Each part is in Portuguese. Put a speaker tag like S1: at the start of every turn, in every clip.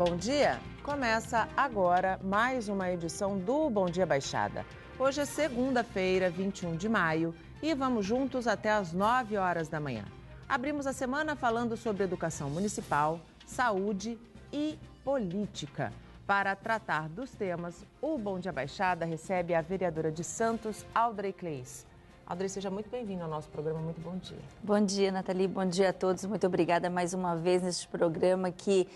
S1: Bom dia! Começa agora mais uma edição do Bom Dia Baixada. Hoje é segunda-feira, 21 de maio, e vamos juntos até às 9 horas da manhã. Abrimos a semana falando sobre educação municipal, saúde e política. Para tratar dos temas, o Bom Dia Baixada recebe a vereadora de Santos, Audrey Kleis. Audrey, seja muito bem-vinda ao nosso programa. Muito bom dia.
S2: Bom dia, Nathalie. Bom dia a todos. Muito obrigada mais uma vez neste programa que,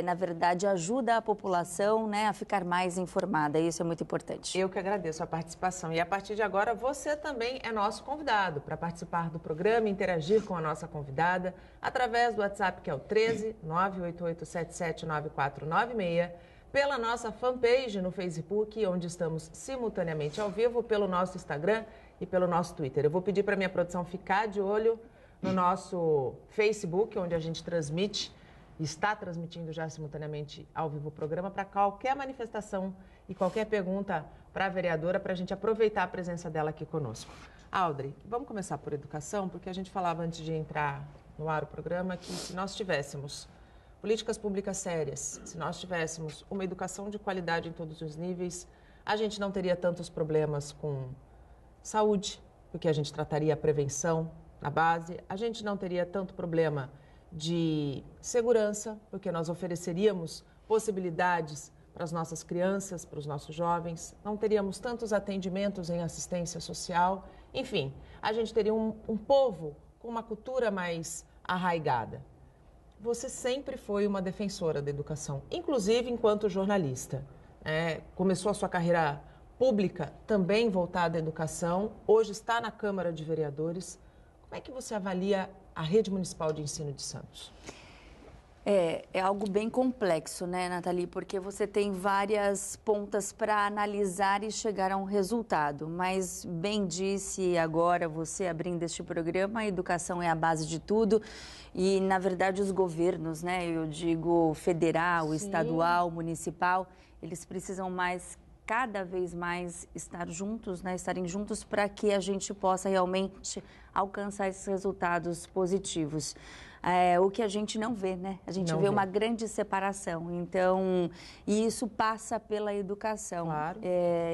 S2: na verdade, ajuda a população, né, a ficar mais informada. Isso é muito importante.
S1: Eu que agradeço a participação. E a partir de agora, você também é nosso convidado para participar do programa e interagir com a nossa convidada através do WhatsApp, que é o 13 988779496, pela nossa fanpage no Facebook, onde estamos simultaneamente ao vivo, pelo nosso Instagram e pelo nosso Twitter. Eu vou pedir para a minha produção ficar de olho no nosso Facebook, onde a gente está transmitindo já simultaneamente ao vivo o programa, para qualquer manifestação e qualquer pergunta para a vereadora, para a gente aproveitar a presença dela aqui conosco. Audrey, vamos começar por educação, porque a gente falava antes de entrar no ar o programa que se nós tivéssemos políticas públicas sérias, se nós tivéssemos uma educação de qualidade em todos os níveis, a gente não teria tantos problemas com saúde, porque a gente trataria a prevenção na base, a gente não teria tanto problema de segurança, porque nós ofereceríamos possibilidades para as nossas crianças, para os nossos jovens, não teríamos tantos atendimentos em assistência social, enfim, a gente teria um povo com uma cultura mais arraigada. Você sempre foi uma defensora da educação, inclusive enquanto jornalista. Começou a sua carreira pública também voltada à educação, hoje está na Câmara de Vereadores. Como é que você avalia a rede municipal de ensino de Santos?
S2: É algo bem complexo, né, Nathalie? Porque você tem várias pontas para analisar e chegar a um resultado. Mas, bem disse agora, você abrindo este programa, a educação é a base de tudo. E, na verdade, os governos, né, eu digo federal, estadual, municipal, eles precisam cada vez mais estarem juntos para que a gente possa realmente alcançar esses resultados positivos. O que a gente não vê, né? A gente vê uma grande separação. Então, e isso passa pela educação.
S1: Claro.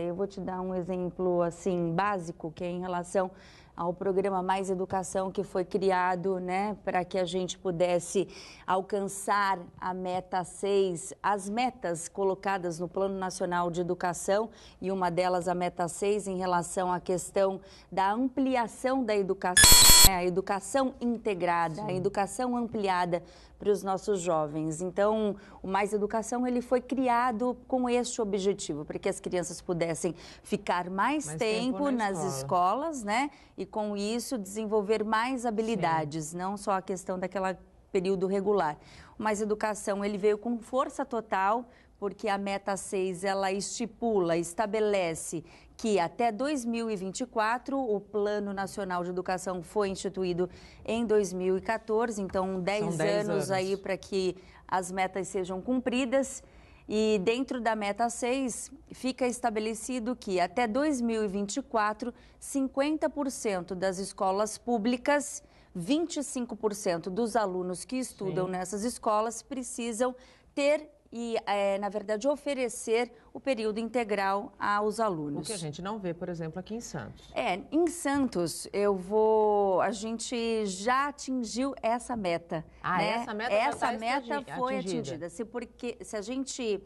S2: Eu vou te dar um exemplo assim básico, que é em relação ao programa Mais Educação, que foi criado, né, para que a gente pudesse alcançar a meta 6, as metas colocadas no Plano Nacional de Educação, e uma delas, a meta 6, em relação à questão da ampliação da educação, né, a educação integrada, a educação ampliada para os nossos jovens. Então, o Mais Educação, ele foi criado com este objetivo, para que as crianças pudessem ficar mais tempo nas escolas, né? E com isso desenvolver mais habilidades, não só a questão daquela período regular. O Mais Educação, ele veio com força total, porque a meta 6, ela estabelece que até 2024 o Plano Nacional de Educação foi instituído em 2014, então 10 anos aí para que as metas sejam cumpridas. E dentro da meta 6 fica estabelecido que até 2024, 50% das escolas públicas, 25% dos alunos que estudam nessas escolas precisam ter e, na verdade, oferecer o período integral aos alunos.
S1: O que a gente não vê, por exemplo, aqui em Santos.
S2: Em Santos, a gente já atingiu essa meta. Né?
S1: Essa meta
S2: foi atingida. Se a gente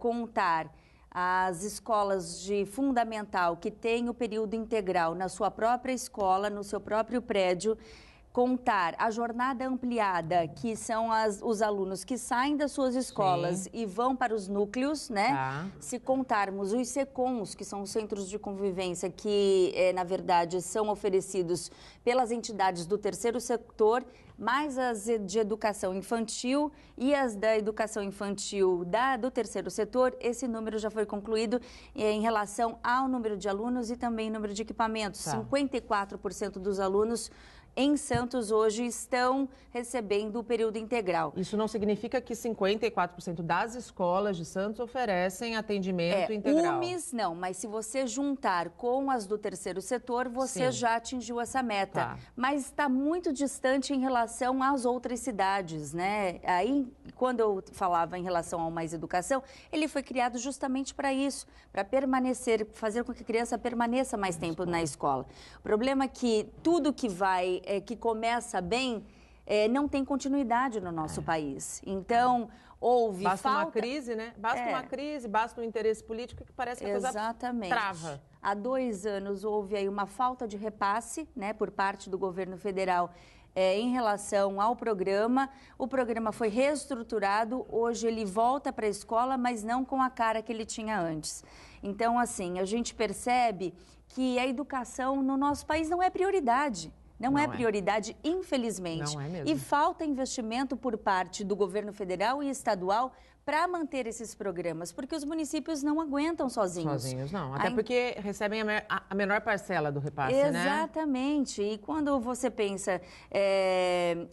S2: contar as escolas de fundamental que têm o período integral na sua própria escola, no seu próprio prédio, contar a jornada ampliada, que são os alunos que saem das suas escolas e vão para os núcleos, né? Se contarmos os SECOMs, que são os centros de convivência, que, na verdade, são oferecidos pelas entidades do terceiro setor, mais as de educação infantil e as da educação infantil do terceiro setor, esse número já foi concluído em relação ao número de alunos e também número de equipamentos. 54% dos alunos em Santos hoje estão recebendo o período integral.
S1: Isso não significa que 54% das escolas de Santos oferecem atendimento integral.
S2: UMES não, mas se você juntar com as do terceiro setor, você já atingiu essa meta. Mas está muito distante em relação às outras cidades, né? Aí, quando eu falava em relação ao Mais Educação, ele foi criado justamente para isso, para permanecer, fazer com que a criança permaneça mais tempo na escola. O problema é que tudo que começa bem, não tem continuidade no nosso país. Então, houve
S1: basta
S2: falta...
S1: uma crise, né? Basta uma crise, basta um interesse político que parece que a coisa trava.
S2: Há 2 anos houve aí uma falta de repasse, né, por parte do governo federal em relação ao programa. O programa foi reestruturado, hoje ele volta para a escola, mas não com a cara que ele tinha antes. Então, assim, a gente percebe que a educação no nosso país não é prioridade. Não é prioridade, infelizmente.
S1: Não é mesmo.
S2: E falta investimento por parte do governo federal e estadual para manter esses programas, porque os municípios não aguentam sozinhos.
S1: Sozinhos não, até porque recebem a menor parcela do repasse, né?
S2: Exatamente. E quando você pensa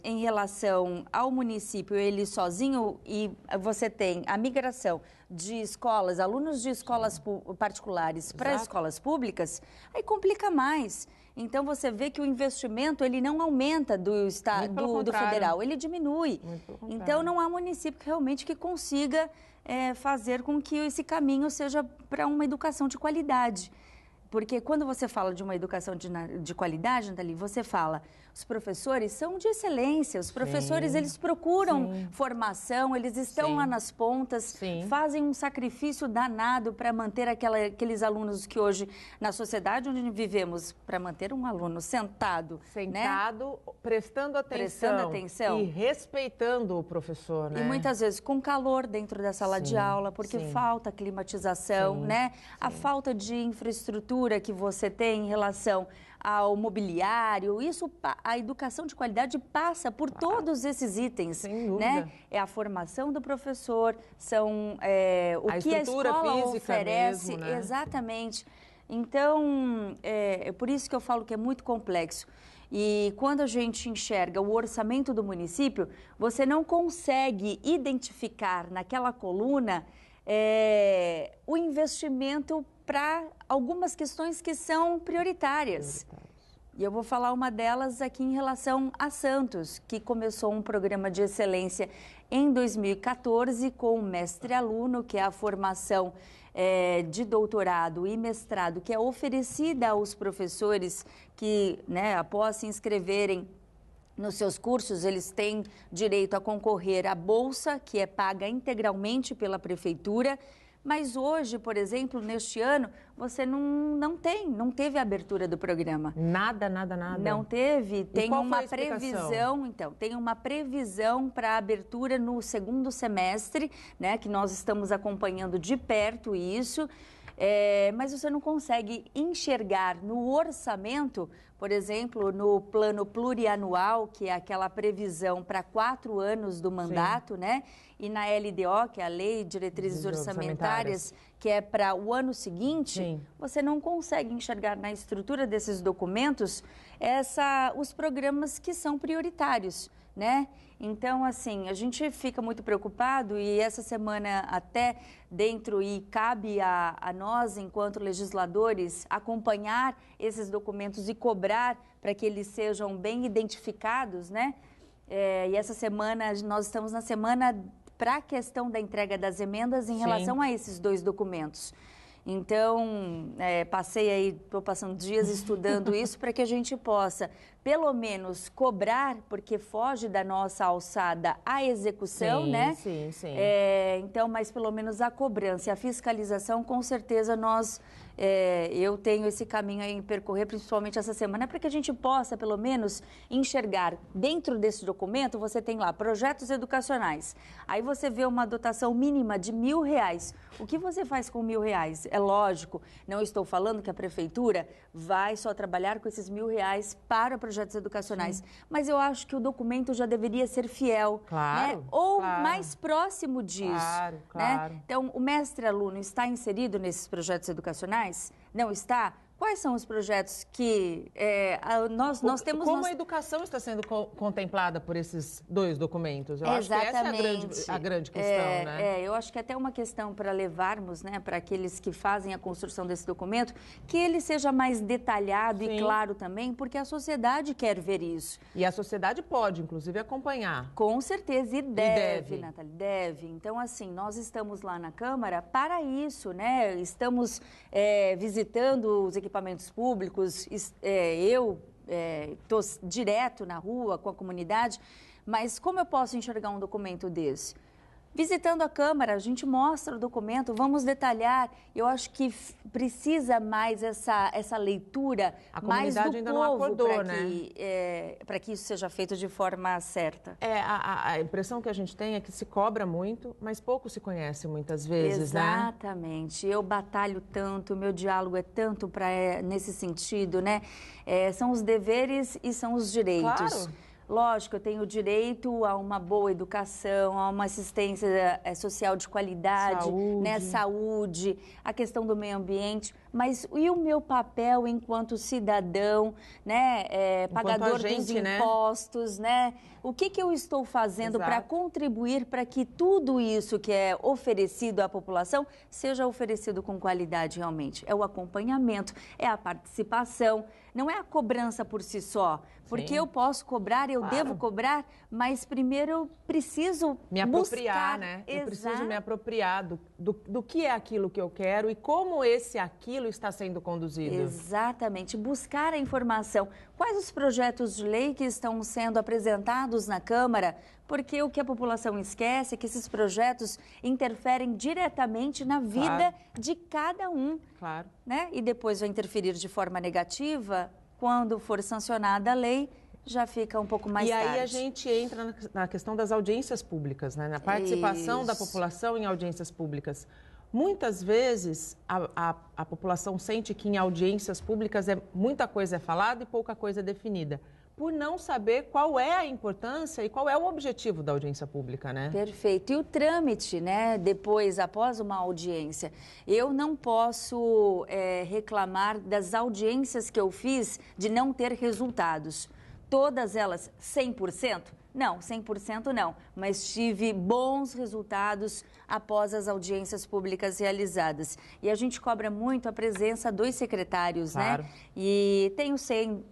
S2: em relação ao município, ele sozinho, e você tem a migração de escolas, alunos de escolas particulares para escolas públicas, aí complica mais. Então, você vê que o investimento, ele não aumenta do federal, ele diminui. Então, não há município realmente que consiga fazer com que esse caminho seja para uma educação de qualidade. Porque quando você fala de uma educação de qualidade, Nathalie, você fala, os professores são de excelência, os professores, eles procuram formação, eles estão lá nas pontas, fazem um sacrifício danado para manter aqueles alunos que hoje, na sociedade onde vivemos, para manter um aluno sentado, né?
S1: prestando atenção e respeitando o professor, né?
S2: E muitas vezes com calor dentro da sala de aula, porque falta climatização, né? A falta de infraestrutura que você tem em relação ao mobiliário, a educação de qualidade passa por todos esses itens, né? É a formação do professor, são o que a escola oferece,
S1: mesmo, né?
S2: Exatamente. Então, é por isso que eu falo que é muito complexo. E quando a gente enxerga o orçamento do município, você não consegue identificar naquela coluna o investimento para algumas questões que são prioritárias. E eu vou falar uma delas aqui em relação a Santos, que começou um programa de excelência em 2014 com o mestre-aluno, que é a formação de doutorado e mestrado, que é oferecida aos professores que, né, após se inscreverem nos seus cursos, eles têm direito a concorrer à bolsa, que é paga integralmente pela prefeitura. Mas hoje, por exemplo, neste ano, você não teve a abertura do programa.
S1: Nada.
S2: Não teve. Tem uma
S1: previsão,
S2: então, tem uma previsão para a abertura no 2º semestre, né, que nós estamos acompanhando de perto isso. Mas você não consegue enxergar no orçamento, por exemplo, no plano plurianual, que é aquela previsão para 4 anos do mandato, né? E na LDO, que é a Lei de Diretrizes Orçamentárias, que é para o ano seguinte, você não consegue enxergar na estrutura desses documentos os programas que são prioritários, né? Então, assim, a gente fica muito preocupado e essa semana até dentro, e cabe a nós, enquanto legisladores, acompanhar esses documentos e cobrar para que eles sejam bem identificados, né? E essa semana, nós estamos na semana para a questão da entrega das emendas em relação a esses 2 documentos. Então, estou passando dias estudando isso para que a gente possa, pelo menos, cobrar, porque foge da nossa alçada a execução, né?
S1: Sim.
S2: Então, mas pelo menos a cobrança e a fiscalização, com certeza eu tenho esse caminho aí em percorrer, principalmente essa semana, para que a gente possa, pelo menos, enxergar dentro desse documento, você tem lá projetos educacionais. Aí você vê uma dotação mínima de R$1.000. O que você faz com R$1.000? É lógico, não estou falando que a prefeitura vai só trabalhar com esses R$1.000 para projetos educacionais, mas eu acho que o documento já deveria ser fiel, né? Ou mais próximo disso. Né? Então, o mestre-aluno está inserido nesses projetos educacionais? Não está? Quais são os projetos que nós temos...
S1: Como a educação está sendo contemplada por esses dois documentos? Eu acho que essa é a grande questão, né?
S2: Eu acho que até uma questão para levarmos, né, para aqueles que fazem a construção desse documento, que ele seja mais detalhado e claro também, porque a sociedade quer ver isso.
S1: E a sociedade pode, inclusive, acompanhar.
S2: Com certeza, e deve, Nathalie, deve. Então, assim, nós estamos lá na Câmara para isso, né? Estamos visitando os equipamentos públicos, eu estou direto na rua com a comunidade, mas como eu posso enxergar um documento desse? Visitando a Câmara, a gente mostra o documento, vamos detalhar. Eu acho que precisa mais essa leitura mais do
S1: ainda não acordou,
S2: para que isso seja feito de forma certa.
S1: A impressão que a gente tem é que se cobra muito, mas pouco se conhece muitas vezes,
S2: Exatamente. Eu batalho tanto, meu diálogo é tanto nesse sentido, né? São os deveres e são os direitos.
S1: Claro.
S2: Lógico, eu tenho direito a uma boa educação, a uma assistência social de qualidade, saúde, a questão do meio ambiente, mas e o meu papel enquanto cidadão, né, pagador dos impostos, né? O que eu estou fazendo para contribuir para que tudo isso que é oferecido à população seja oferecido com qualidade realmente? É o acompanhamento, é a participação, não é a cobrança por si só, porque eu posso cobrar, eu devo cobrar, mas primeiro eu preciso
S1: me apropriar,
S2: buscar,
S1: né? Eu preciso me apropriar do que é aquilo que eu quero e como aquilo está sendo conduzido.
S2: Exatamente, buscar a informação. Quais os projetos de lei que estão sendo apresentados na Câmara? Porque o que a população esquece é que esses projetos interferem diretamente na vida de cada um.
S1: Claro.
S2: Né? E depois vai interferir de forma negativa, quando for sancionada a lei, já fica um pouco mais tarde.
S1: E aí a gente entra na questão das audiências públicas, né? Na participação da população em audiências públicas. Muitas vezes a população sente que em audiências públicas muita coisa é falada e pouca coisa é definida, por não saber qual é a importância e qual é o objetivo da audiência pública, né?
S2: Perfeito. E o trâmite, né, depois, após uma audiência, eu não posso reclamar das audiências que eu fiz de não ter resultados. Todas elas 100%? Não, 100% não, mas tive bons resultados após as audiências públicas realizadas. E a gente cobra muito a presença dos secretários, né? E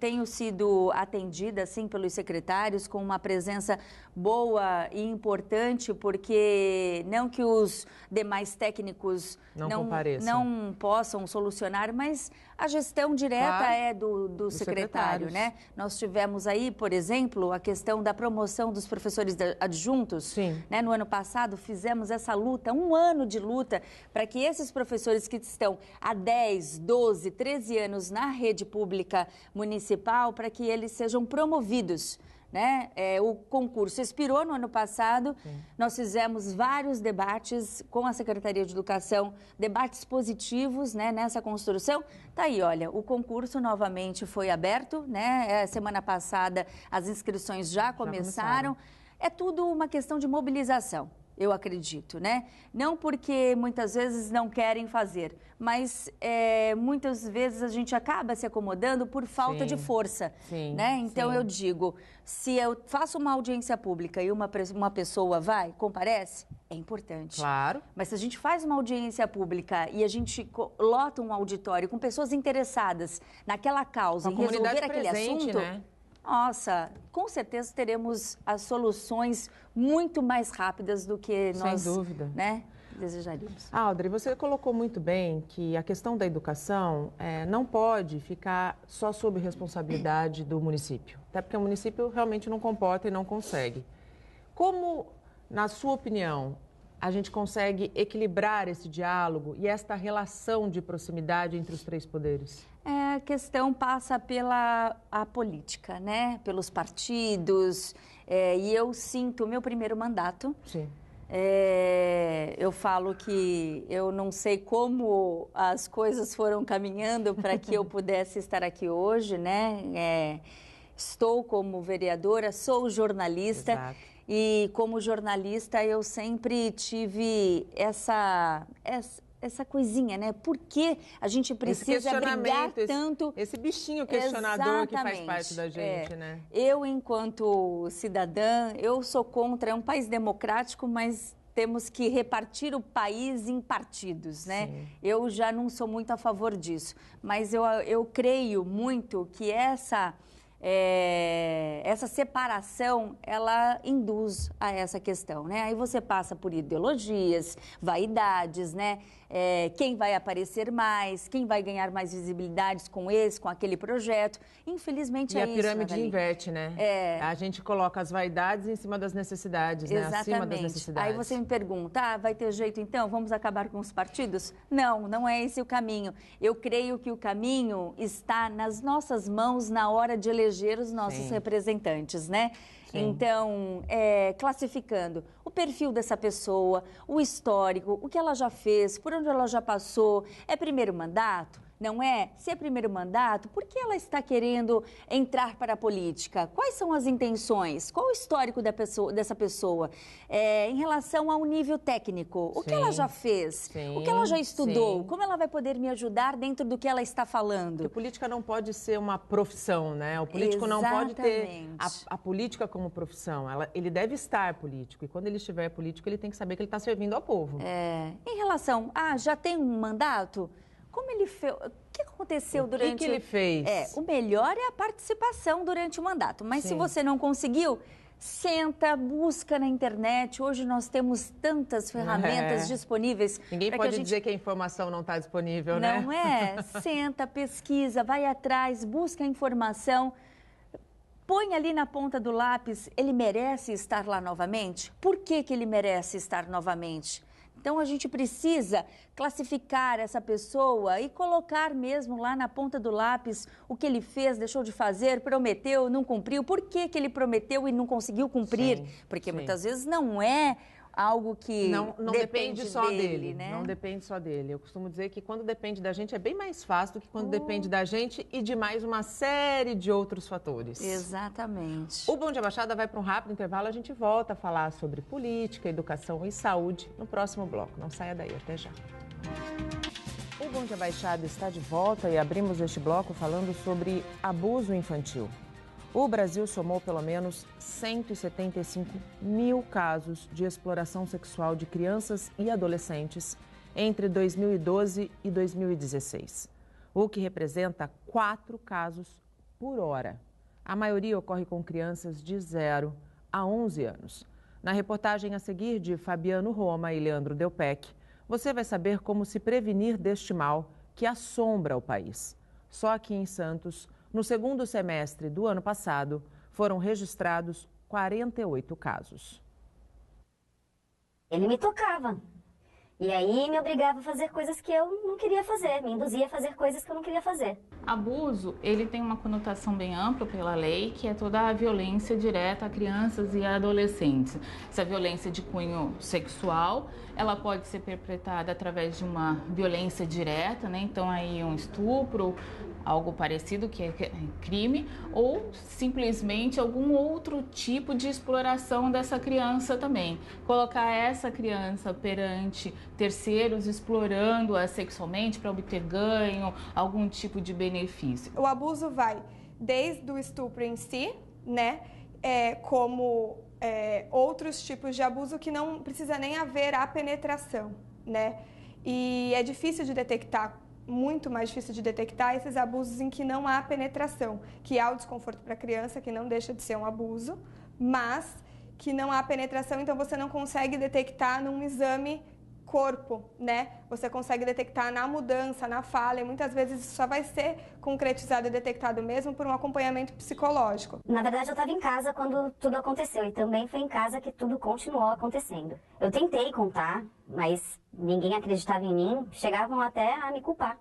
S2: tenho sido atendida, sim, pelos secretários com uma presença boa e importante, porque não que os demais técnicos não possam solucionar, mas a gestão direta é do secretário, né? Nós tivemos aí, por exemplo, a questão da promoção dos professores adjuntos. Né? No ano passado, fizemos essa luta, 1 ano de luta, para que esses professores que estão há 10, 12, 13 anos na rede pública municipal, para que eles sejam promovidos. Né? O concurso expirou no ano passado, nós fizemos vários debates com a Secretaria de Educação, debates positivos, né, nessa construção. Tá aí, olha, o concurso novamente foi aberto, né? Semana passada as inscrições já começaram. É tudo uma questão de mobilização. Eu acredito, né? Não porque muitas vezes não querem fazer, mas muitas vezes a gente acaba se acomodando por falta de força, né? Então eu digo, se eu faço uma audiência pública e uma pessoa comparece, é importante.
S1: Claro.
S2: Mas se a gente faz uma audiência pública e a gente lota um auditório com pessoas interessadas naquela causa e resolver aquele assunto... Né? Nossa, com certeza teremos as soluções muito mais rápidas do que nós,
S1: sem dúvida,
S2: né, desejaríamos.
S1: Audrey, você colocou muito bem que a questão da educação não pode ficar só sob responsabilidade do município, até porque o município realmente não comporta e não consegue. Como, na sua opinião, a gente consegue equilibrar esse diálogo e esta relação de proximidade entre os 3 poderes?
S2: A questão passa pela política, né? Pelos partidos. E eu sinto o meu primeiro mandato.
S1: Sim.
S2: Eu falo que eu não sei como as coisas foram caminhando para que eu pudesse estar aqui hoje, né? Estou como vereadora, sou jornalista.
S1: Exato.
S2: E como jornalista eu sempre tive essa coisinha, né? Por que a gente precisa brigar tanto?
S1: Esse bichinho questionador que faz parte da gente, né?
S2: Eu, enquanto cidadã, eu sou contra, é um país democrático, mas temos que repartir o país em partidos, né? Sim. Eu já não sou muito a favor disso, mas eu creio muito que essa separação, ela induz a essa questão, né? Aí você passa por ideologias, vaidades, né? Quem vai aparecer mais, quem vai ganhar mais visibilidades com aquele projeto. Infelizmente é isso,
S1: E a pirâmide inverte, né? A gente coloca as vaidades em cima das necessidades, né? Acima das necessidades.
S2: Aí você me pergunta, vai ter jeito então? Vamos acabar com os partidos? Não, não é esse o caminho. Eu creio que o caminho está nas nossas mãos na hora de eleger os nossos representantes, né? Sim. Então, classificando o perfil dessa pessoa, o histórico, o que ela já fez, por onde ela já passou, é primeiro mandato? Não é? Se é primeiro mandato, por que ela está querendo entrar para a política? Quais são as intenções? Qual o histórico dessa pessoa? Em relação ao nível técnico, o que ela já fez? O que ela já estudou? Como ela vai poder me ajudar dentro do que ela está falando?
S1: Porque a política não pode ser uma profissão, né? O político não pode ter a política como profissão. Ele deve estar político. E quando ele estiver político, ele tem que saber que ele está servindo ao povo.
S2: Em relação, já tem um mandato? Como ele fez? O que aconteceu durante...
S1: O que ele fez?
S2: O melhor é a participação durante o mandato. Mas se você não conseguiu, senta, busca na internet. Hoje nós temos tantas ferramentas disponíveis.
S1: Ninguém pode dizer que a informação não está disponível, né?
S2: Não é? Senta, pesquisa, vai atrás, busca a informação. Põe ali na ponta do lápis, ele merece estar lá novamente? Por que ele merece estar novamente? Então, a gente precisa classificar essa pessoa e colocar mesmo lá na ponta do lápis o que ele fez, deixou de fazer, prometeu, não cumpriu. Por que ele prometeu e não conseguiu cumprir? Porque muitas vezes não é algo que
S1: não depende só dele,
S2: né?
S1: Não depende só dele. Eu costumo dizer que quando depende da gente é bem mais fácil do que quando depende da gente e de mais uma série de outros fatores.
S2: Exatamente.
S1: O Bom Dia Baixada vai para um rápido intervalo, a gente volta a falar sobre política, educação e saúde no próximo bloco. Não saia daí, até já. O Bom Dia Baixada está de volta e abrimos este bloco falando sobre abuso infantil. O Brasil somou pelo menos 175 mil casos de exploração sexual de crianças e adolescentes entre 2012 e 2016, o que representa 4 casos por hora. A maioria ocorre com crianças de 0 a 11 anos. Na reportagem a seguir de Fabiano Roma e Leandro Delpec, você vai saber como se prevenir deste mal que assombra o país. Só aqui em Santos, no segundo semestre do ano passado, foram registrados 48 casos.
S3: Ele me tocava. E aí me obrigava a fazer coisas que eu não queria fazer, me induzia a fazer coisas que eu não queria fazer.
S4: Abuso, ele tem uma conotação bem ampla pela lei, que é toda a violência direta a crianças e a adolescentes. Essa violência de cunho sexual, ela pode ser perpetrada através de uma violência direta, né? Então aí um estupro, algo parecido que é crime, ou simplesmente algum outro tipo de exploração dessa criança também. Colocar essa criança perante terceiros explorando-a sexualmente para obter ganho, algum tipo de benefício.
S5: O abuso vai desde o estupro em si, né, como outros tipos de abuso que não precisa nem haver a penetração, né, e é difícil de detectar, muito mais difícil de detectar esses abusos em que não há penetração, que há o desconforto para a criança, que não deixa de ser um abuso, mas que não há penetração, então você não consegue detectar num exame corpo, né? Você consegue detectar na mudança, na fala, e muitas vezes isso só vai ser concretizado e detectado mesmo por um acompanhamento psicológico.
S3: Na verdade, eu estava em casa quando tudo aconteceu, e também foi em casa que tudo continuou acontecendo. Eu tentei contar, mas ninguém acreditava em mim, chegavam até a me culpar.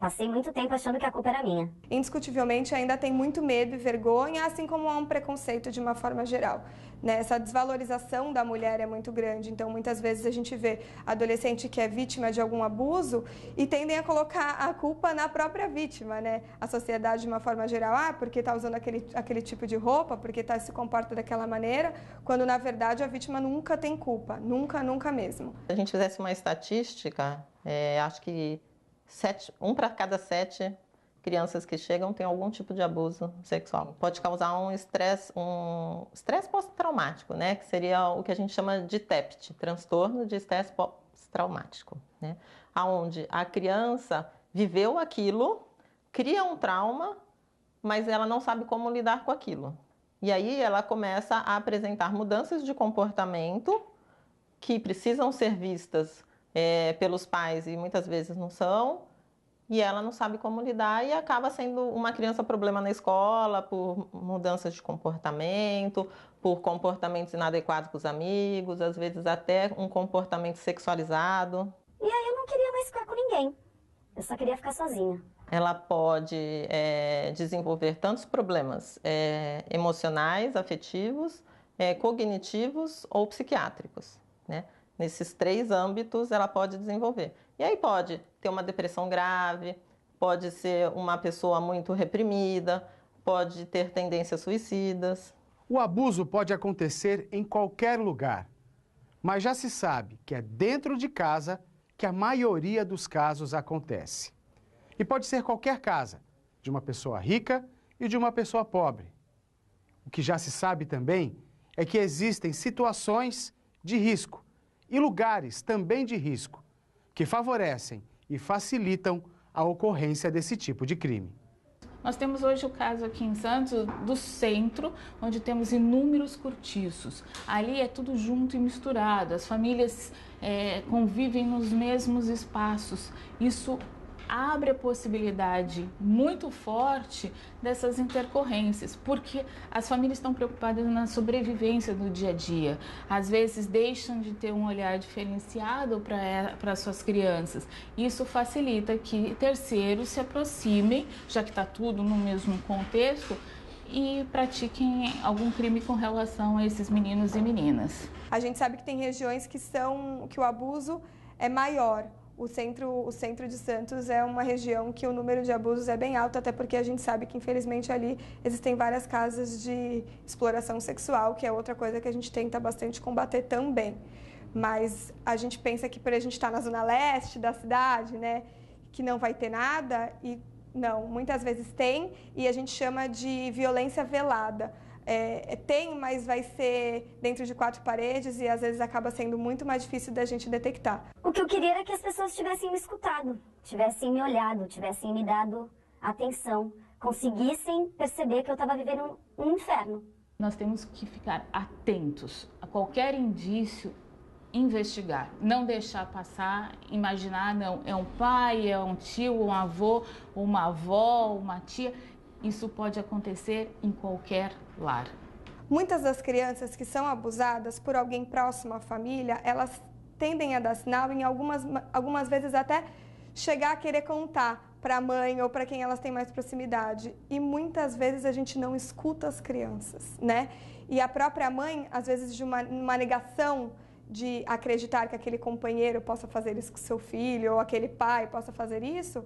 S3: Passei muito tempo achando que a culpa era minha.
S5: Indiscutivelmente ainda tem muito medo e vergonha, assim como há um preconceito de uma forma geral. Né? Essa desvalorização da mulher é muito grande, então muitas vezes a gente vê adolescente que é vítima de algum abuso e tendem a colocar a culpa na própria vítima, né? A sociedade de uma forma geral, porque está usando aquele tipo de roupa, porque se comporta daquela maneira, quando na verdade a vítima nunca tem culpa, nunca mesmo.
S6: Se a gente fizesse uma estatística, acho que 1 para cada 7 crianças que chegam tem algum tipo de abuso sexual. Pode causar um estresse pós-traumático, né? Que seria o que a gente chama de TEPT, transtorno de estresse pós-traumático, né? Onde a criança viveu aquilo, cria um trauma, mas ela não sabe como lidar com aquilo. E aí ela começa a apresentar mudanças de comportamento que precisam ser vistas pelos pais e muitas vezes não são, e ela não sabe como lidar e acaba sendo uma criança problema na escola por mudanças de comportamento, por comportamentos inadequados com os amigos, às vezes até um comportamento sexualizado.
S3: E aí eu não queria mais ficar com ninguém, eu só queria ficar sozinha.
S6: Ela pode desenvolver tantos problemas emocionais, afetivos, cognitivos ou psiquiátricos, né? Nesses 3 âmbitos ela pode desenvolver. E aí pode ter uma depressão grave, pode ser uma pessoa muito reprimida, pode ter tendências suicidas.
S7: O abuso pode acontecer em qualquer lugar, mas já se sabe que é dentro de casa que a maioria dos casos acontece. E pode ser qualquer casa, de uma pessoa rica e de uma pessoa pobre. O que já se sabe também é que existem situações de risco e lugares também de risco que favorecem e facilitam a ocorrência desse tipo de crime.
S4: Nós temos hoje o caso aqui em Santos do centro, onde temos inúmeros cortiços. Ali é tudo junto e misturado, as famílias convivem nos mesmos espaços. Isso abre a possibilidade muito forte dessas intercorrências, porque as famílias estão preocupadas na sobrevivência do dia a dia. Às vezes deixam de ter um olhar diferenciado para suas crianças. Isso facilita que terceiros se aproximem, já que está tudo no mesmo contexto, e pratiquem algum crime com relação a esses meninos e meninas.
S5: A gente sabe que tem regiões que o abuso é maior. O centro de Santos é uma região que o número de abusos é bem alto, até porque a gente sabe que, infelizmente, ali existem várias casas de exploração sexual, que é outra coisa que a gente tenta bastante combater também. Mas a gente pensa que por a gente estar na zona leste da cidade, né, que não vai ter nada, e não, muitas vezes tem, e a gente chama de violência velada. Tem, mas vai ser dentro de 4 paredes e às vezes acaba sendo muito mais difícil da gente detectar.
S3: O que eu queria era que as pessoas tivessem me escutado, tivessem me olhado, tivessem me dado atenção, conseguissem perceber que eu estava vivendo um inferno.
S4: Nós temos que ficar atentos a qualquer indício, investigar, não deixar passar, imaginar, não, é um pai, é um tio, um avô, uma avó, uma tia. Isso pode acontecer em qualquer lar.
S5: Muitas das crianças que são abusadas por alguém próximo à família, elas tendem a dar sinal e algumas vezes até chegar a querer contar para a mãe ou para quem elas têm mais proximidade. E muitas vezes a gente não escuta as crianças, né? E a própria mãe, às vezes de uma negação de acreditar que aquele companheiro possa fazer isso com seu filho ou aquele pai possa fazer isso,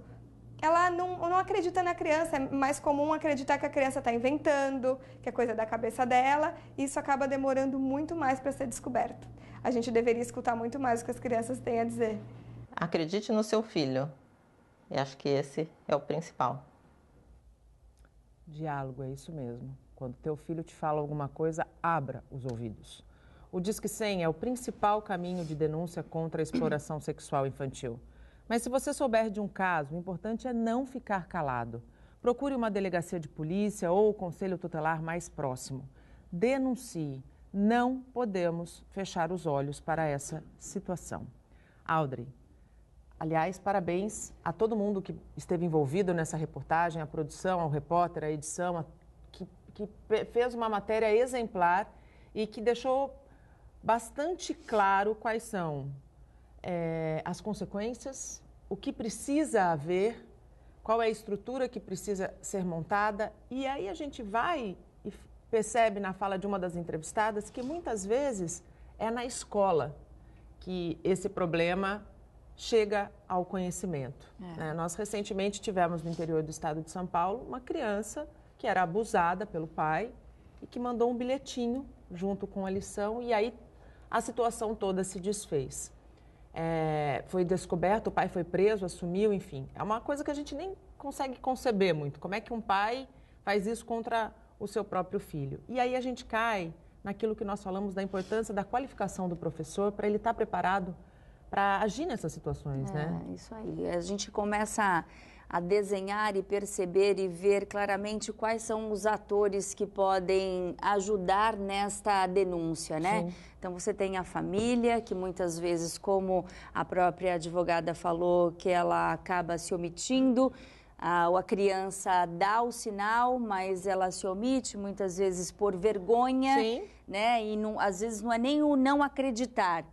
S5: ela não acredita na criança. É mais comum acreditar que a criança está inventando, que é coisa da cabeça dela, e isso acaba demorando muito mais para ser descoberto. A gente deveria escutar muito mais o que as crianças têm a dizer.
S6: Acredite no seu filho. E acho que esse é o principal.
S1: Diálogo, é isso mesmo. Quando teu filho te fala alguma coisa, abra os ouvidos. O Disque 100 é o principal caminho de denúncia contra a exploração sexual infantil. Mas se você souber de um caso, o importante é não ficar calado. Procure uma delegacia de polícia ou o conselho tutelar mais próximo. Denuncie. Não podemos fechar os olhos para essa situação. Audrey, aliás, parabéns a todo mundo que esteve envolvido nessa reportagem, a produção, ao repórter, a edição, que fez uma matéria exemplar e que deixou bastante claro quais são as consequências, o que precisa haver qual é a estrutura que precisa ser montada. E aí a gente vai e percebe na fala de uma das entrevistadas que muitas vezes é na escola que esse problema chega ao conhecimento. Né? Nós recentemente tivemos no interior do estado de São Paulo uma criança que era abusada pelo pai e que mandou um bilhetinho junto com a lição e aí a situação toda se desfez. Foi descoberto, o pai foi preso, assumiu, enfim. É uma coisa que a gente nem consegue conceber muito. Como é que um pai faz isso contra o seu próprio filho? E aí a gente cai naquilo que nós falamos da importância da qualificação do professor para ele estar preparado para agir nessas situações, né?
S2: Isso aí. A gente começa a desenhar e perceber e ver claramente quais são os atores que podem ajudar nesta denúncia, né?
S1: Sim.
S2: Então, você tem a família, que muitas vezes, como a própria advogada falou, que ela acaba se omitindo, a criança dá o sinal, mas ela se omite, muitas vezes por vergonha,
S1: Sim.
S2: né? E não, às vezes não é nem o não acreditar.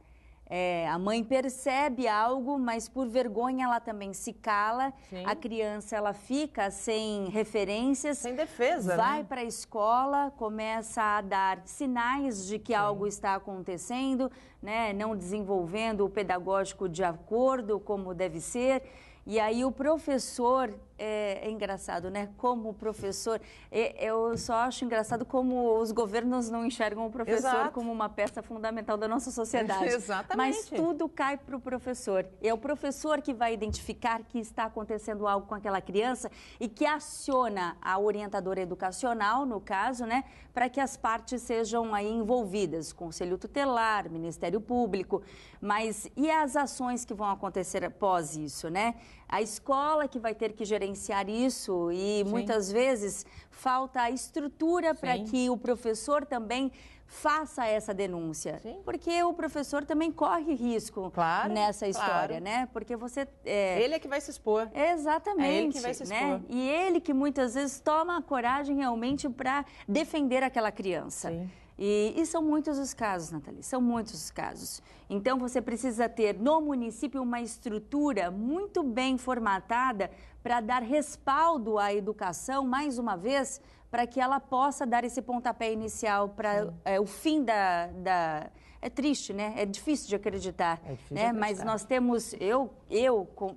S2: A mãe percebe algo, mas por vergonha ela também se cala.
S1: Sim.
S2: A criança ela fica sem referências,
S1: Sem defesa,
S2: vai
S1: né?
S2: para a escola, começa a dar sinais de que algo está acontecendo, né? Não desenvolvendo o pedagógico de acordo como deve ser. E aí o professor, é engraçado, né? Como o professor, eu só acho engraçado como os governos não enxergam o professor
S1: Exato.
S2: como uma peça fundamental da nossa sociedade.
S1: Exatamente.
S2: Mas tudo cai para o professor. É o professor que vai identificar que está acontecendo algo com aquela criança e que aciona a orientadora educacional, no caso, né? Para que as partes sejam aí envolvidas, Conselho Tutelar, Ministério Público, mas e as ações que vão acontecer após isso, né? A escola que vai ter que gerenciar isso e muitas vezes falta a estrutura para que o professor também faça essa denúncia.
S1: Sim.
S2: Porque o professor também corre risco nessa história, né? Porque você...
S1: Ele é que vai se expor.
S2: Exatamente.
S1: É ele que vai se expor.
S2: Né? E ele que muitas vezes toma a coragem realmente para defender aquela criança.
S1: Sim.
S2: E são muitos os casos, Nathalie, são muitos os casos. Então, você precisa ter no município uma estrutura muito bem formatada para dar respaldo à educação, mais uma vez, para que ela possa dar esse pontapé inicial para o fim da... É triste, né? É difícil de acreditar.
S1: É difícil
S2: né?
S1: de acreditar.
S2: Mas nós temos... Eu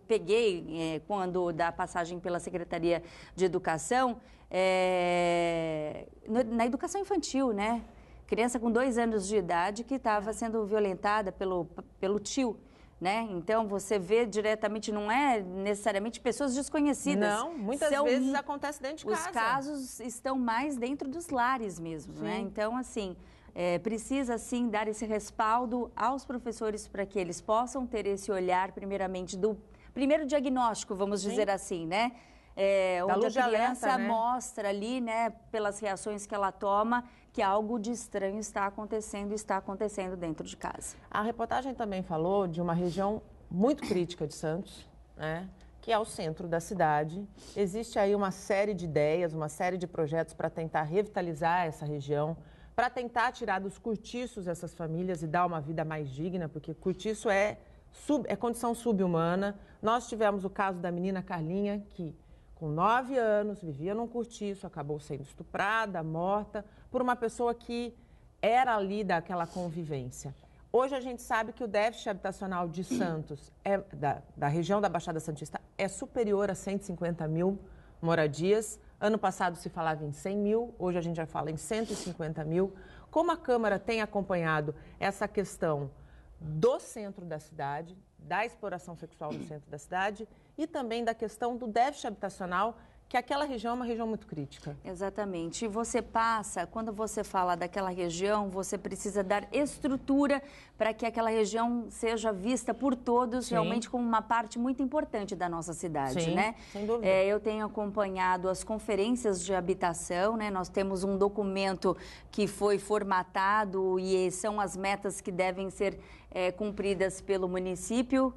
S2: peguei, quando da passagem pela Secretaria de Educação, na educação infantil, né? Criança com 2 anos de idade que estava sendo violentada pelo tio, né? Então, você vê diretamente, não é necessariamente pessoas desconhecidas.
S1: Não, muitas vezes acontece dentro de casa.
S2: Os casos estão mais dentro dos lares mesmo, né? Então, assim, precisa, sim, dar esse respaldo aos professores para que eles possam ter esse olhar, primeiramente, do primeiro diagnóstico, vamos dizer assim, né? Onde a criança mostra ali, né, pelas reações que ela toma, que algo de estranho está acontecendo dentro de casa.
S1: A reportagem também falou de uma região muito crítica de Santos, né, que é o centro da cidade. Existe aí uma série de ideias, uma série de projetos para tentar revitalizar essa região, para tentar tirar dos cortiços essas famílias e dar uma vida mais digna, porque cortiço é condição subhumana. Nós tivemos o caso da menina Carlinha, que com 9 anos, vivia num cortiço, acabou sendo estuprada, morta, por uma pessoa que era ali daquela convivência. Hoje a gente sabe que o déficit habitacional de Santos, da região da Baixada Santista, é superior a 150 mil moradias. Ano passado se falava em 100 mil, hoje a gente já fala em 150 mil. Como a Câmara tem acompanhado essa questão do centro da cidade, da exploração sexual no centro da cidade e também da questão do déficit habitacional, que aquela região é uma região muito crítica.
S2: Exatamente. E você passa, quando você fala daquela região, você precisa dar estrutura para que aquela região seja vista por todos realmente como uma parte muito importante da nossa cidade, né?
S1: Sem dúvida.
S2: Eu tenho acompanhado as conferências de habitação, né? Nós temos um documento que foi formatado e são as metas que devem ser cumpridas pelo município,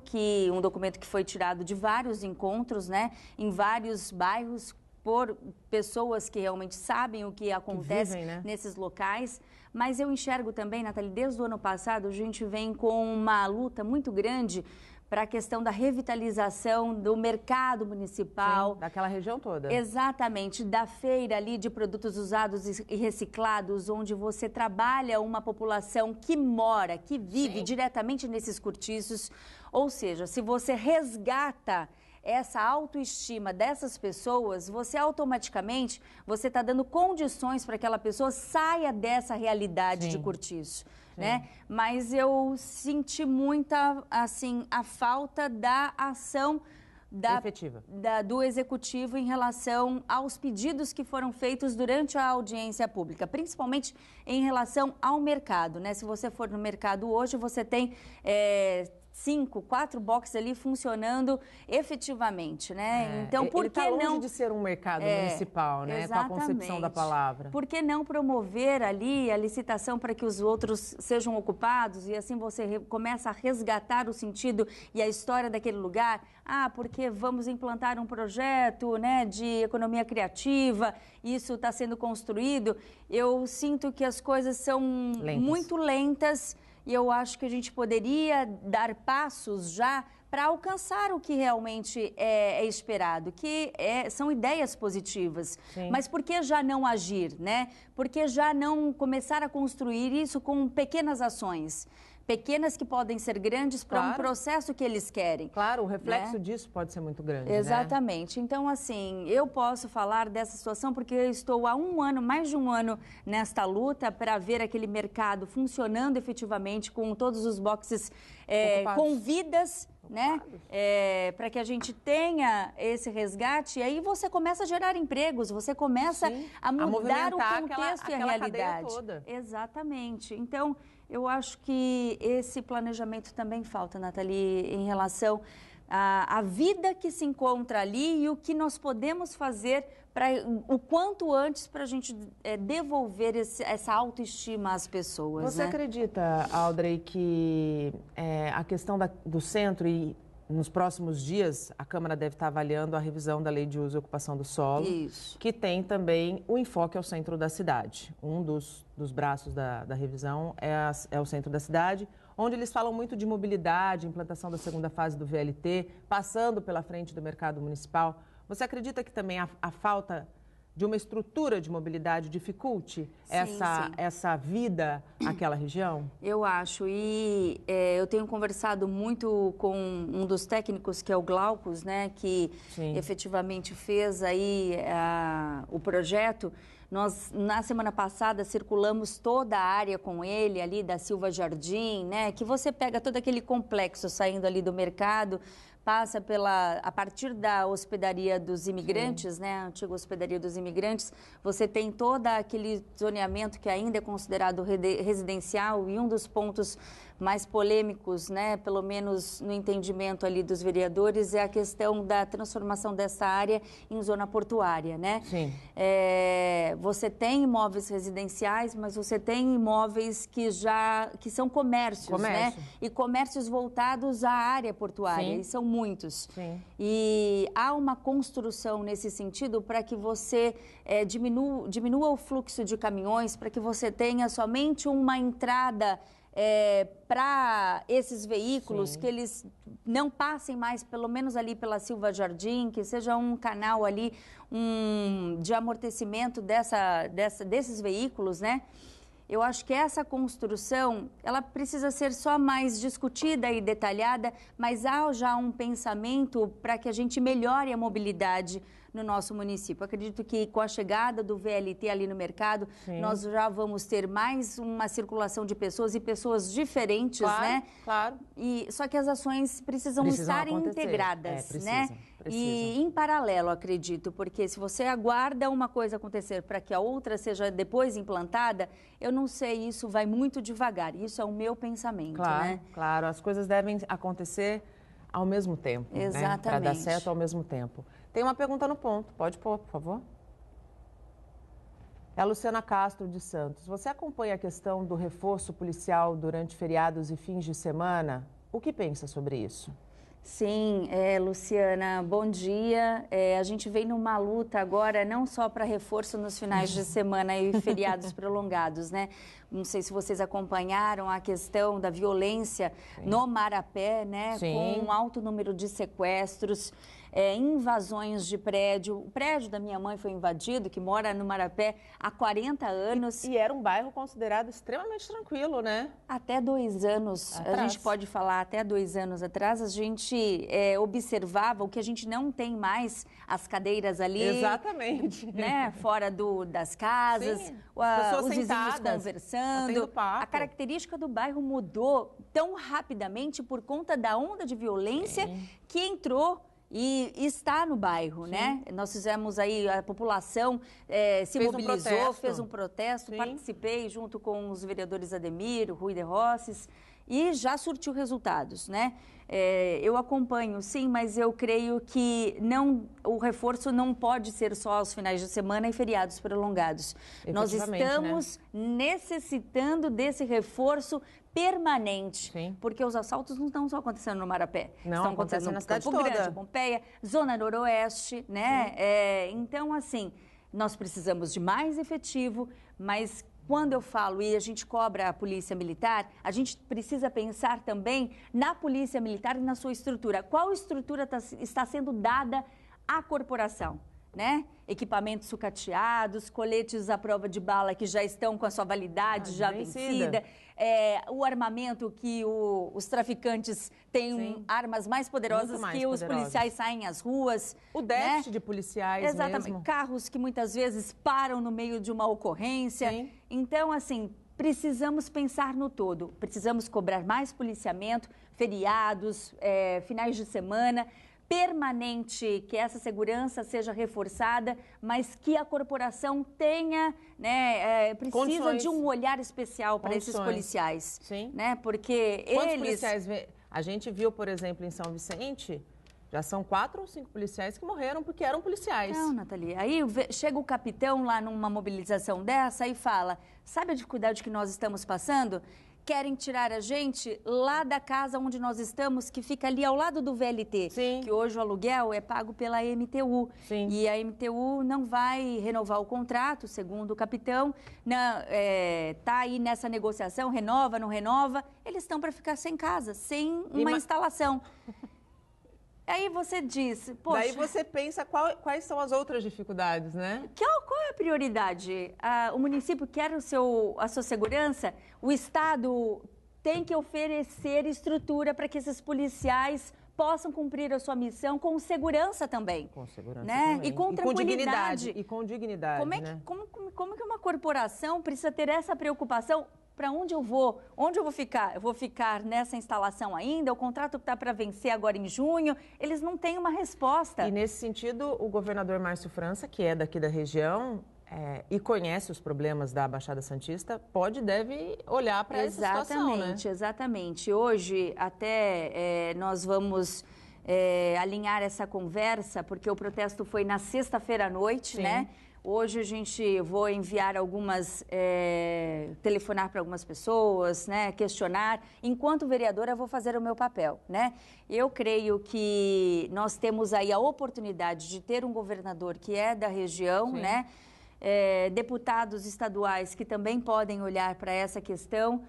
S2: um documento que foi tirado de vários encontros, né? Em vários bairros, por pessoas que realmente sabem o que acontece
S1: vivem, né?
S2: nesses locais. Mas eu enxergo também, Nathalie, desde o ano passado, a gente vem com uma luta muito grande para a questão da revitalização do mercado municipal.
S1: Sim, daquela região toda.
S2: Exatamente, da feira ali de produtos usados e reciclados, onde você trabalha uma população que mora, que vive diretamente nesses cortiços. Ou seja, se você resgata essa autoestima dessas pessoas, você automaticamente, você está dando condições para que aquela pessoa saia dessa realidade de cortiço. Né? Mas eu senti muita, assim, a falta da ação
S1: efetiva
S2: do executivo em relação aos pedidos que foram feitos durante a audiência pública, principalmente em relação ao mercado, né? Se você for no mercado hoje, você tem 4 boxes ali funcionando efetivamente, né? Então, por que
S1: longe
S2: não
S1: de ser um mercado municipal, né?
S2: Exatamente.
S1: Com a concepção da palavra.
S2: Por que não promover ali a licitação para que os outros sejam ocupados e assim você começa a resgatar o sentido e a história daquele lugar? Porque vamos implantar um projeto, né, de economia criativa, isso está sendo construído. Eu sinto que as coisas são muito lentas. E eu acho que a gente poderia dar passos já para alcançar o que realmente é esperado, que são ideias positivas.
S1: Sim.
S2: Mas por que já não agir, né? Por que já não começar a construir isso com pequenas ações? Pequenas que podem ser grandes para um processo que eles querem.
S1: Claro, o reflexo disso pode ser muito grande,
S2: Exatamente.
S1: né?
S2: Então, assim, eu posso falar dessa situação porque eu estou há mais de um ano nesta luta para ver aquele mercado funcionando efetivamente com todos os boxes com vidas, né? Para que a gente tenha esse resgate e aí você começa a gerar empregos, você começa a mudar o contexto e a realidade.
S1: Toda.
S2: Exatamente. Então, eu acho que esse planejamento também falta, Nathalie, em relação à vida que se encontra ali e o que nós podemos fazer o quanto antes para a gente devolver essa autoestima às pessoas.
S1: Você acredita, Audrey, que a questão do centro e nos próximos dias, a Câmara deve estar avaliando a revisão da Lei de Uso e Ocupação do Solo, que tem também o enfoque ao centro da cidade. Um dos braços da revisão é o centro da cidade, onde eles falam muito de mobilidade, implantação da segunda fase do VLT, passando pela frente do mercado municipal. Você acredita que também a falta de uma estrutura de mobilidade dificulte essa vida àquela região?
S2: Eu acho, e eu tenho conversado muito com um dos técnicos, que é o Glaucus, né, que efetivamente fez aí o projeto. Nós, na semana passada, circulamos toda a área com ele, ali da Silva Jardim, né, que você pega todo aquele complexo saindo ali do mercado, passa a partir da hospedaria dos imigrantes, né, a antiga hospedaria dos imigrantes, você tem todo aquele zoneamento que ainda é considerado residencial e um dos pontos mais polêmicos, né, pelo menos no entendimento ali dos vereadores, é a questão da transformação dessa área em zona portuária, né?
S1: Sim.
S2: Você tem imóveis residenciais, mas você tem imóveis que são comércios, né? E comércios voltados à área portuária, e são muitos.
S1: Sim.
S2: E há uma construção nesse sentido para que você diminua o fluxo de caminhões, para que você tenha somente uma entrada para esses veículos, que eles não passem mais, pelo menos ali pela Silva Jardim, que seja um canal ali de amortecimento desses veículos, né? Eu acho que essa construção, ela precisa ser só mais discutida e detalhada, mas há já um pensamento para que a gente melhore a mobilidade no nosso município. Acredito que com a chegada do VLT ali no mercado, nós já vamos ter mais uma circulação de pessoas e pessoas diferentes, né?
S1: Claro.
S2: Só que as ações precisam estar integradas, né? E em paralelo, acredito, porque se você aguarda uma coisa acontecer para que a outra seja depois implantada, eu não sei, isso vai muito devagar. Isso é o meu pensamento, né?
S1: Claro, as coisas devem acontecer ao mesmo tempo,
S2: exatamente,
S1: né? Para dar certo ao mesmo tempo. Tem uma pergunta no ponto, pode pôr, por favor. É a Luciana Castro, de Santos. Você acompanha a questão do reforço policial durante feriados e fins de semana? O que pensa sobre isso?
S2: Sim, Luciana, bom dia. A gente vem numa luta agora não só para reforço nos finais de semana e feriados prolongados, né? Não sei se vocês acompanharam a questão da violência no Marapé, né? Com um alto número de sequestros, invasões de prédio. O prédio da minha mãe foi invadido, que mora no Marapé há 40 anos.
S1: E era um bairro considerado extremamente tranquilo, né?
S2: Até 2 anos,
S1: atrás.
S2: A gente pode falar, até 2 anos atrás, a gente observava o que a gente não tem mais, as cadeiras ali.
S1: Exatamente.
S2: Né, fora das casas,
S1: Sim,
S2: os vizinhos conversando. A característica do bairro mudou tão rapidamente por conta da onda de violência que entrou e está no bairro, né? Nós fizemos aí, a população se mobilizou, fez um protesto, participei junto com os vereadores Ademir, Rui de Rosses, e já surtiu resultados, né? Eu acompanho, sim, mas eu creio que o reforço não pode ser só aos finais de semana e feriados prolongados. Nós estamos necessitando desse reforço permanente, porque os assaltos não estão só acontecendo no Marapé, estão acontecendo
S1: na cidade
S2: Campo
S1: toda.
S2: Grande, Pompeia, Zona Noroeste, né? Então, assim, nós precisamos de mais efetivo, mas quando eu falo e a gente cobra a Polícia Militar, a gente precisa pensar também na Polícia Militar e na sua estrutura. Qual estrutura está sendo dada à corporação? Né? Equipamentos sucateados, coletes à prova de bala que já estão com a sua validade já vencida, o armamento que os traficantes têm armas mais poderosas que os policiais saem às ruas.
S1: O déficit de policiais
S2: Exatamente.
S1: mesmo.
S2: Carros que muitas vezes param no meio de uma ocorrência. Então, assim, precisamos pensar no todo. Precisamos cobrar mais policiamento, feriados, finais de semana, permanente, que essa segurança seja reforçada, mas que a corporação tenha, né, precisa de um olhar especial para esses policiais. Né? Porque
S1: quantos policiais a gente viu, por exemplo, em São Vicente, já são 4 ou 5 policiais que morreram porque eram policiais.
S2: Não, Nathalie, aí chega o capitão lá numa mobilização dessa e fala, sabe a dificuldade que nós estamos passando? Querem tirar a gente lá da casa onde nós estamos, que fica ali ao lado do VLT, que hoje o aluguel é pago pela MTU. E a MTU não vai renovar o contrato, segundo o capitão, está aí nessa negociação, renova, não renova, eles estão para ficar sem casa, sem uma instalação. Aí você diz, poxa...
S1: Daí você pensa quais são as outras dificuldades, né?
S2: Qual é a prioridade? O município quer a sua segurança? O Estado tem que oferecer estrutura para que esses policiais possam cumprir a sua missão com segurança também.
S1: Com segurança
S2: né?
S1: também.
S2: E com tranquilidade.
S1: E com dignidade,
S2: como que uma corporação precisa ter essa preocupação? Para onde eu vou? Onde eu vou ficar? Eu vou ficar nessa instalação ainda? O contrato está para vencer agora em junho? Eles não têm uma resposta.
S1: E nesse sentido, o governador Márcio França, que é daqui da região e conhece os problemas da Baixada Santista, deve olhar para essa situação, né?
S2: Exatamente. Hoje, até nós vamos alinhar essa conversa, porque o protesto foi na sexta-feira à noite, né? Hoje vou enviar telefonar para algumas pessoas, né, questionar. Enquanto vereadora, eu vou fazer o meu papel, né? Eu creio que nós temos aí a oportunidade de ter um governador que é da região, né? Deputados estaduais que também podem olhar para essa questão.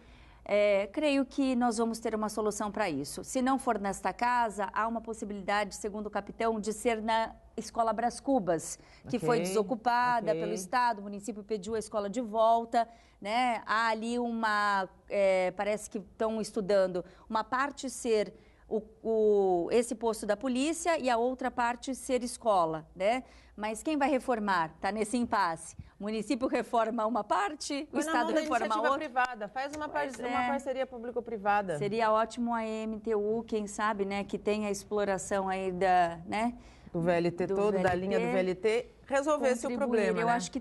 S2: Creio que nós vamos ter uma solução para isso. Se não for nesta casa, há uma possibilidade, segundo o capitão, de ser na Escola Brás Cubas, que foi desocupada pelo Estado, o município pediu a escola de volta, né? Há ali parece que estão estudando uma parte ser esse posto da polícia e a outra parte ser escola, né? Mas quem vai reformar? Está nesse impasse. O município reforma uma parte, o Estado reforma a outra.
S1: Privada. Faz uma parceria público-privada.
S2: Seria ótimo a MTU, quem sabe, né, que tem a exploração aí
S1: do VLT da linha do VLT, resolvesse o problema.
S2: Eu acho que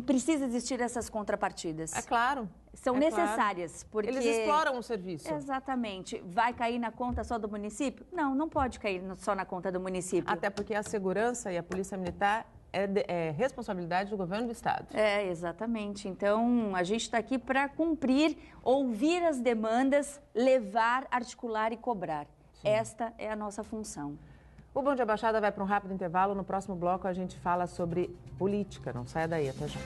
S2: precisa existir essas contrapartidas.
S1: É claro.
S2: São necessárias, porque...
S1: Eles exploram o serviço.
S2: Exatamente. Vai cair na conta só do município? Não pode cair só na conta do município.
S1: Até porque a segurança e a polícia militar é responsabilidade do governo do Estado.
S2: Exatamente. Então, a gente está aqui para cumprir, ouvir as demandas, levar, articular e cobrar. Esta é a nossa função.
S1: O Bom Dia Baixada vai para um rápido intervalo. No próximo bloco a gente fala sobre política. Não saia daí, até já.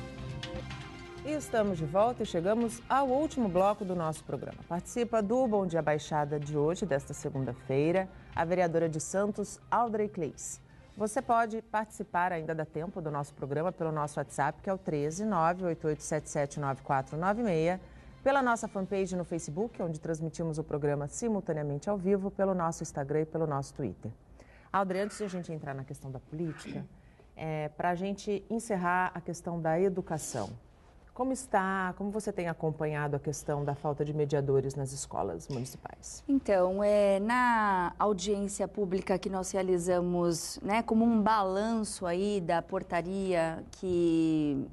S1: E estamos de volta e chegamos ao último bloco do nosso programa. Participa do Bom Dia Baixada de hoje, desta segunda-feira, a vereadora de Santos, Audrey Cleis. Você pode participar, ainda dá tempo, do nosso programa pelo nosso WhatsApp, que é o 13988779496, pela nossa fanpage no Facebook, onde transmitimos o programa simultaneamente ao vivo, pelo nosso Instagram e pelo nosso Twitter. Audrey, antes de a gente entrar na questão da política, para a gente encerrar a questão da educação. Como você tem acompanhado a questão da falta de mediadores nas escolas municipais?
S2: Então, na audiência pública que nós realizamos, né, como um balanço aí da portaria que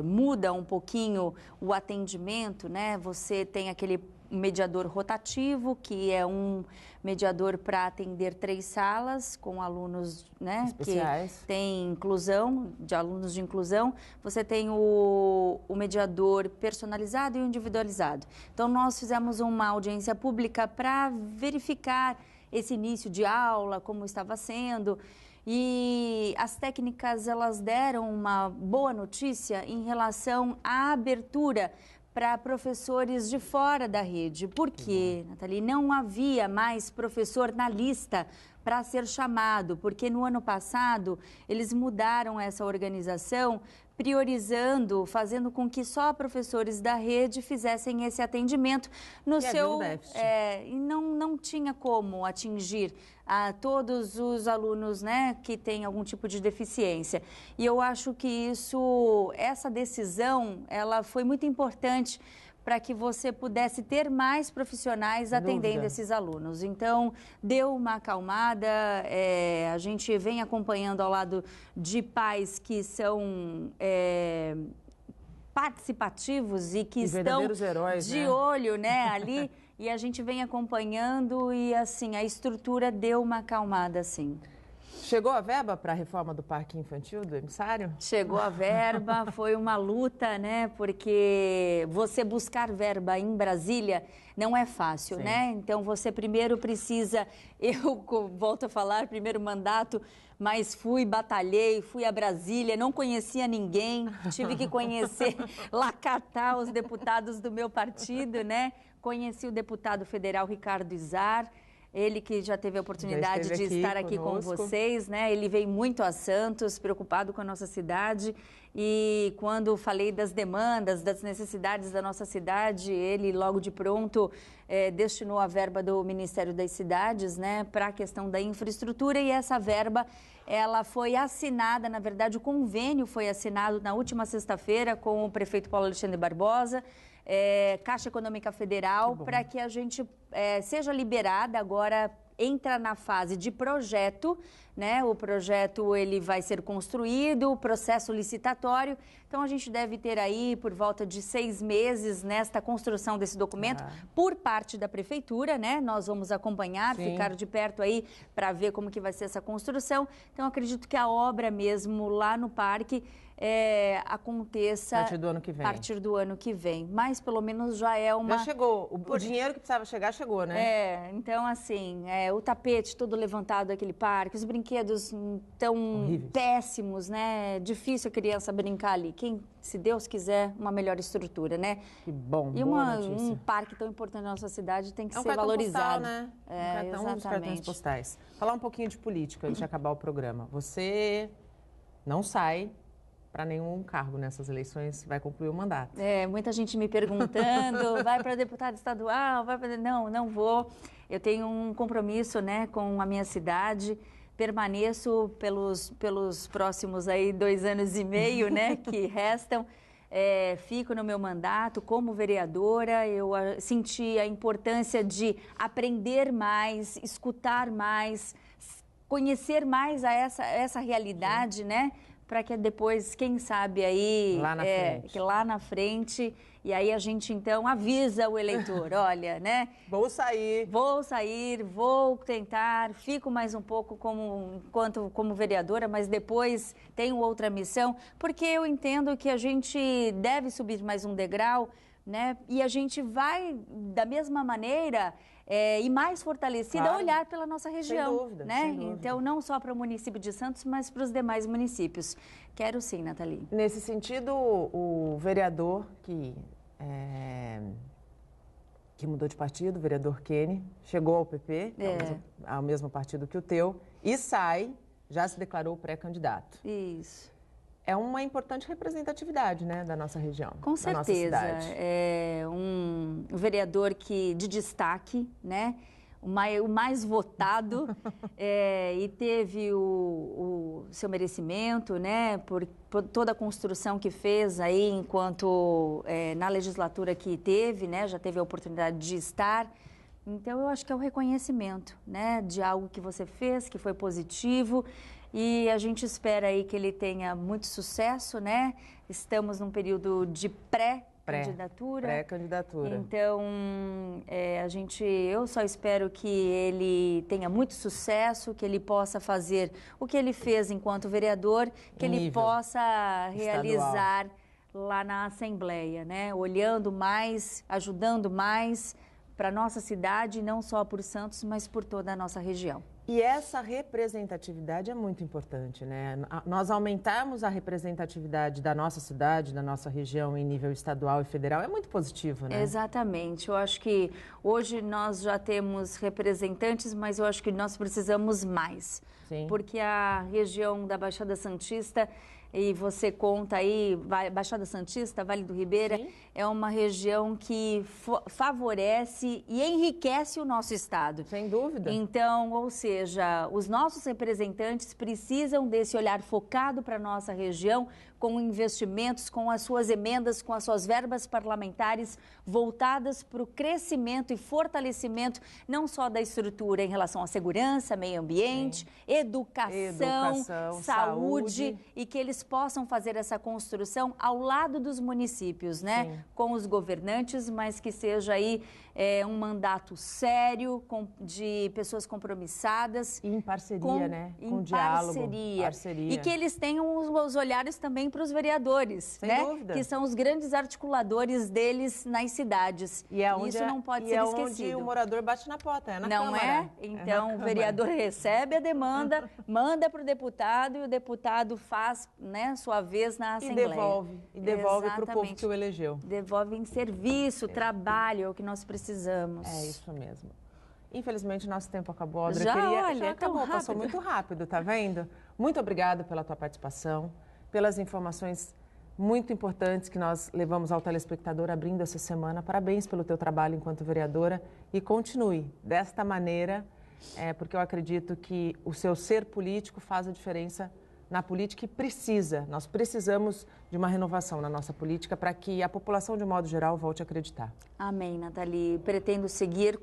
S2: muda um pouquinho o atendimento, né? Você tem aquele mediador rotativo, que é um mediador para atender 3 salas com alunos, né,
S1: especiais,
S2: que tem inclusão, de alunos de inclusão. Você tem o mediador personalizado e o individualizado. Então, nós fizemos uma audiência pública para verificar esse início de aula, como estava sendo. E as técnicas, elas deram uma boa notícia em relação à abertura para professores de fora da rede. Por quê, Nathalie? Não havia mais professor na lista para ser chamado, porque no ano passado eles mudaram essa organização, priorizando, fazendo com que só professores da rede fizessem esse atendimento no seu... e não tinha como atingir a todos os alunos, né, que têm algum tipo de deficiência. E eu acho que essa decisão, ela foi muito importante para que você pudesse ter mais profissionais atendendo esses alunos. Então, deu uma acalmada, a gente vem acompanhando ao lado de pais que são participativos e que estão
S1: heróis,
S2: de olho, né, ali, e a gente vem acompanhando e, assim, a estrutura deu uma acalmada, sim.
S1: Chegou a verba para a reforma do parque infantil do emissário?
S2: Chegou a verba, foi uma luta, né? Porque você buscar verba em Brasília não é fácil,
S1: Sim.
S2: né? Então, você primeiro precisa, eu volto a falar, primeiro mandato, mas batalhei, fui a Brasília, não conhecia ninguém, tive que conhecer, lá catar os deputados do meu partido, né? Conheci o deputado federal Ricardo Izar, ele que já teve a oportunidade de estar aqui com vocês, né? Ele veio muito a Santos, preocupado com a nossa cidade, e quando falei das demandas, das necessidades da nossa cidade, ele logo de pronto destinou a verba do Ministério das Cidades, né, para a questão da infraestrutura, e essa verba, ela foi assinada, na verdade o convênio foi assinado na última sexta-feira com o prefeito Paulo Alexandre Barbosa, Caixa Econômica Federal, para que a gente seja liberada. Agora entra na fase de projeto, né? O projeto ele vai ser construído, o processo licitatório. Então a gente deve ter aí por volta de 6 meses nesta construção desse documento por parte da prefeitura, né? Nós vamos acompanhar,
S1: Sim.
S2: ficar de perto aí para ver como que vai ser essa construção. Então acredito que a obra mesmo lá no parque aconteça
S1: a partir do ano que vem.
S2: A partir do ano que vem. Mas pelo menos já é uma...
S1: Já chegou. O dinheiro que precisava chegar, chegou, né?
S2: Então assim, o tapete todo levantado daquele parque, os brinquedos tão
S1: horríveis,
S2: péssimos, né? Difícil a criança brincar ali. Quem, se Deus quiser, uma melhor estrutura, né?
S1: Que bom,
S2: e
S1: boa notícia.
S2: Um parque tão importante na nossa cidade tem que ser
S1: cartão
S2: valorizado.
S1: Postal, né? Um dos cartões postais. Falar um pouquinho de política antes de acabar o programa. Você não sai para nenhum cargo nessas eleições, vai concluir o mandato.
S2: Muita gente me perguntando, vai para deputado estadual, vai para... Não vou. Eu tenho um compromisso, né, com a minha cidade, permaneço pelos próximos aí 2 anos e meio, né, que restam. Fico no meu mandato como vereadora. Eu senti a importância de aprender mais, escutar mais, conhecer mais essa realidade, né? Para que depois, quem sabe aí, lá na frente, e aí a gente então avisa o eleitor, olha, né?
S1: Vou sair,
S2: vou tentar, fico mais um pouco como vereadora, mas depois tenho outra missão, porque eu entendo que a gente deve subir mais um degrau, né? E a gente vai, da mesma maneira, e mais fortalecida a olhar pela nossa região.
S1: Sem dúvida,
S2: né?
S1: sem dúvida.
S2: Então, não só para o município de Santos, mas para os demais municípios. Quero sim, Nathalie.
S1: Nesse sentido, o vereador que mudou de partido, o vereador Kenny, chegou ao PP, ao mesmo partido que o teu, e já se declarou pré-candidato.
S2: Isso.
S1: É uma importante representatividade, né, da nossa região.
S2: Com
S1: da nossa
S2: certeza.
S1: cidade.
S2: É um vereador de destaque, né? O mais votado e teve o seu merecimento, né? Por toda a construção que fez aí enquanto na legislatura que teve, né? Já teve a oportunidade de estar. Então, eu acho que é o reconhecimento, né? De algo que você fez, que foi positivo. E a gente espera aí que ele tenha muito sucesso, né? Estamos num período de pré-candidatura.
S1: Pré-candidatura.
S2: Então, eu só espero que ele tenha muito sucesso, que ele possa fazer o que ele fez enquanto vereador, que ele possa realizar lá na Assembleia, né? Olhando mais, ajudando mais para a nossa cidade, não só por Santos, mas por toda a nossa região.
S1: E essa representatividade é muito importante, né? Nós aumentarmos a representatividade da nossa cidade, da nossa região em nível estadual e federal é muito positivo, né?
S2: Exatamente. Eu acho que hoje nós já temos representantes, mas eu acho que nós precisamos mais.
S1: Sim.
S2: Porque a região da Baixada Santista, e você conta aí, Baixada Santista, Vale do Ribeira,
S1: Sim.
S2: é uma região que favorece e enriquece o nosso estado.
S1: Sem dúvida.
S2: Então, ou seja, os nossos representantes precisam desse olhar focado para a nossa região, com investimentos, com as suas emendas, com as suas verbas parlamentares voltadas para o crescimento e fortalecimento não só da estrutura em relação à segurança, meio ambiente, educação, saúde, e que eles possam fazer essa construção ao lado dos municípios, né?
S1: Sim.
S2: Com os governantes, mas que seja aí um mandato sério, de pessoas compromissadas.
S1: E em parceria, né? Com diálogo. Parceria.
S2: E que eles tenham os olhares também para os vereadores,
S1: Sem
S2: né?
S1: dúvida.
S2: Que são os grandes articuladores deles nas cidades.
S1: E é onde
S2: isso não pode ser esquecido.
S1: onde o morador bate na porta, é na
S2: Câmara. Não é? Então, o vereador recebe a demanda, manda para o deputado e o deputado faz, né, sua vez na Assembleia.
S1: E devolve para o povo que o elegeu.
S2: Devolve em serviço, trabalho, é o que nós precisamos.
S1: É isso mesmo. Infelizmente, nosso tempo acabou, Audrey.
S2: Já
S1: acabou, passou muito rápido, tá vendo? Muito obrigada pela tua participação, pelas informações muito importantes que nós levamos ao telespectador abrindo essa semana. Parabéns pelo teu trabalho enquanto vereadora e continue desta maneira, porque eu acredito que o seu ser político faz a diferença na política e nós precisamos de uma renovação na nossa política para que a população, de modo geral, volte a acreditar. Amém,
S2: Nathalie. Pretendo seguir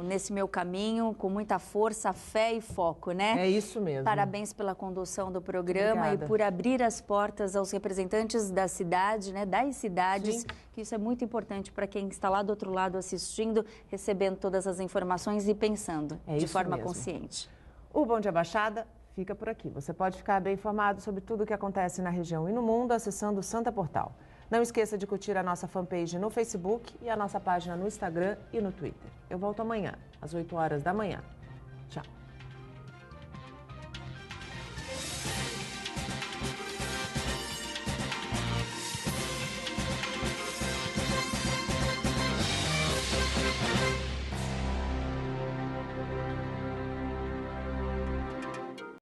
S2: nesse meu caminho, com muita força, fé e foco, né?
S1: É isso mesmo.
S2: Parabéns pela condução do programa.
S1: Obrigada.
S2: E por abrir as portas aos representantes da cidade, né? Das cidades, Sim. que isso é muito importante para quem está lá do outro lado assistindo, recebendo todas as informações e pensando de forma consciente.
S1: O Bom Dia Baixada fica por aqui. Você pode ficar bem informado sobre tudo o que acontece na região e no mundo acessando o Santa Portal. Não esqueça de curtir a nossa fanpage no Facebook e a nossa página no Instagram e no Twitter. Eu volto amanhã, às 8 horas da manhã. Tchau.